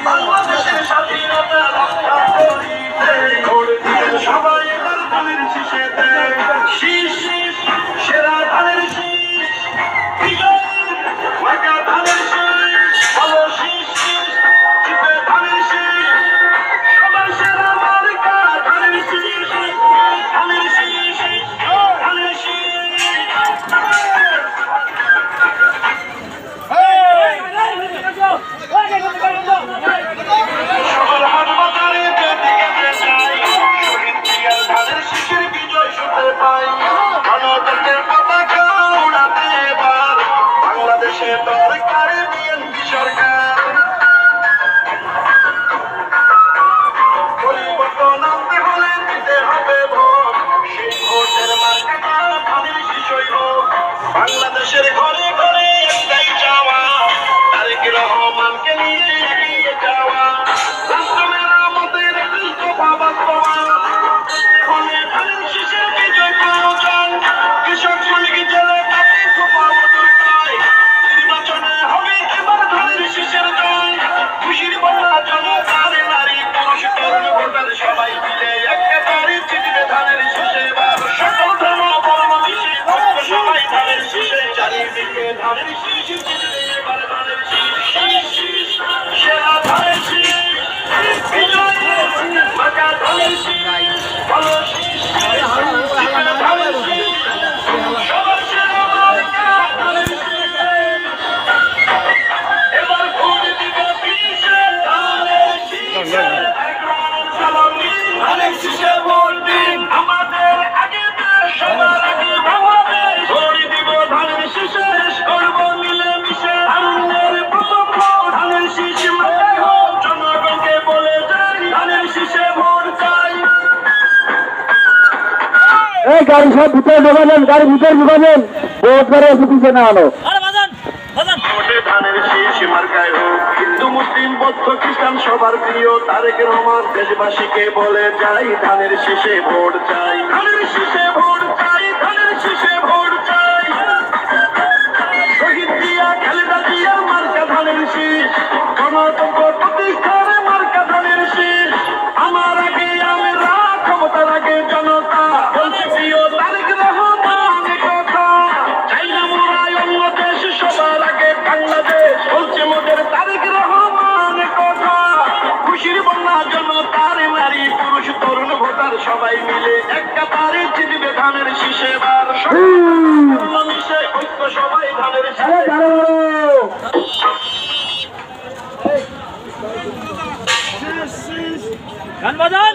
বাংলাদেশের স্বাধীনতা রক্ষা করিতে ভোট দিবেন সবাই এবার ধানের শীষেতে। শীষ শীষ সেরা ধানের শীষ, বিজয় মার্কা ধানের শীষ, ভালো শীষ শীষ জিতে ধানের শীষ, সবার সেরা মার্কা ধানের শীষ, ধানের শীষ, ধানের শীষ। শহর হাট বাজারে যেদিকে যাই, শহীদ জিয়ার ধানের শীষের বিজয় শুনতে পাই। গণতন্ত্রের পতাকা উড়াতে এবার বাংলাদেশে দরকার বিএনপি সরকার। পরিবর্তন আনতে হলে দিতে হবে ভোট, সেই ভোটের মার্কাটা ধানের শীষই হোক। বাংলাদেশের ঘরে ঘরে একটাই চাওয়া, তারেক রহমানকে নিয়ে এগিয়ে যাওয়া। রাষ্ট্র মেরামতের দফা বাস্তবায়ন হলে ধানের শীষের বিজয় প্রয়োজন। কৃষক শ্রমিক জেলে তাকে সোফা বদল চাই, নির্বাচনে হবে এবার ধানের শীষের জয়। খুশির বন্যা জনতার নারী পুরুষ তরুণ ভোটার সবাই মিলে একেবারে জিতবে ধানের শীষে এবার। সকল ধর্ম বর্ণ মিশে সবাই ধানের শীষে, চারিদিকে ধানের শীষ জিতবে এবার ধানের শীষ। শীষ শীষ সেরা ধানের শীষ, বিজয় মার্কা ধানের শীষ, ভালো শীষ জিতবে ধানের শীষ, সবার সেরা মার্কা ধানের শীষ। এবার ভোট দিবে শীষে ধানের শীষে, ধানের শীষে ভোট দিন, আমাদের আগে দেশ সবার আগে বাংলাদেশ। ভোট দিব ধানের শীষে, করবো মিলেমিশে আমাদের প্রথম ভোট ধানের শীষ মার্কায় হোক। জনগণকে বলে যাই ধানের শীষে ভোট চাই। এই গাড়ি সব ভিতরে ঢোকাবেন, গাড়ি ভিতরে ঢোকাবেন, ভোট করে এসে পিছিয়ে না আনো। ভোটে ধানের শীষ মার্কায় হোক। হিন্দু মুসলিম বৌদ্ধ খ্রিস্টান সবার প্রিয় তারেক রহমান। দেশবাসীকে বলে যাই ধানের শীষে ভোট চাই, ধানের শীষে ভোট চাই, ধানের শীষে ভোট চাই। শহীদ জিয়া খালেদা জিয়ার মার্কা ধানের শীষ, গণতন্ত্র প্রতিষ্ঠানে মার্কা ধানের শীষ। আমার আগে আমরা, ক্ষমতার আগে জনতা, বলছে প্রিয় তারেক রহমান কথা। চাই না মোরা অন্য দেশ, সবার আগে বাংলাদেশ, বলছে মোদের তারেক রহমান কথা। খুশির বন্যা জনতার নারী পুরুষ তরুণ ভোটার সবাই মিলে একেবারে জিতবে ধানের শীষে এবার। মিশে ঐক্য সবাই ধানের শীষে। গান বাজান।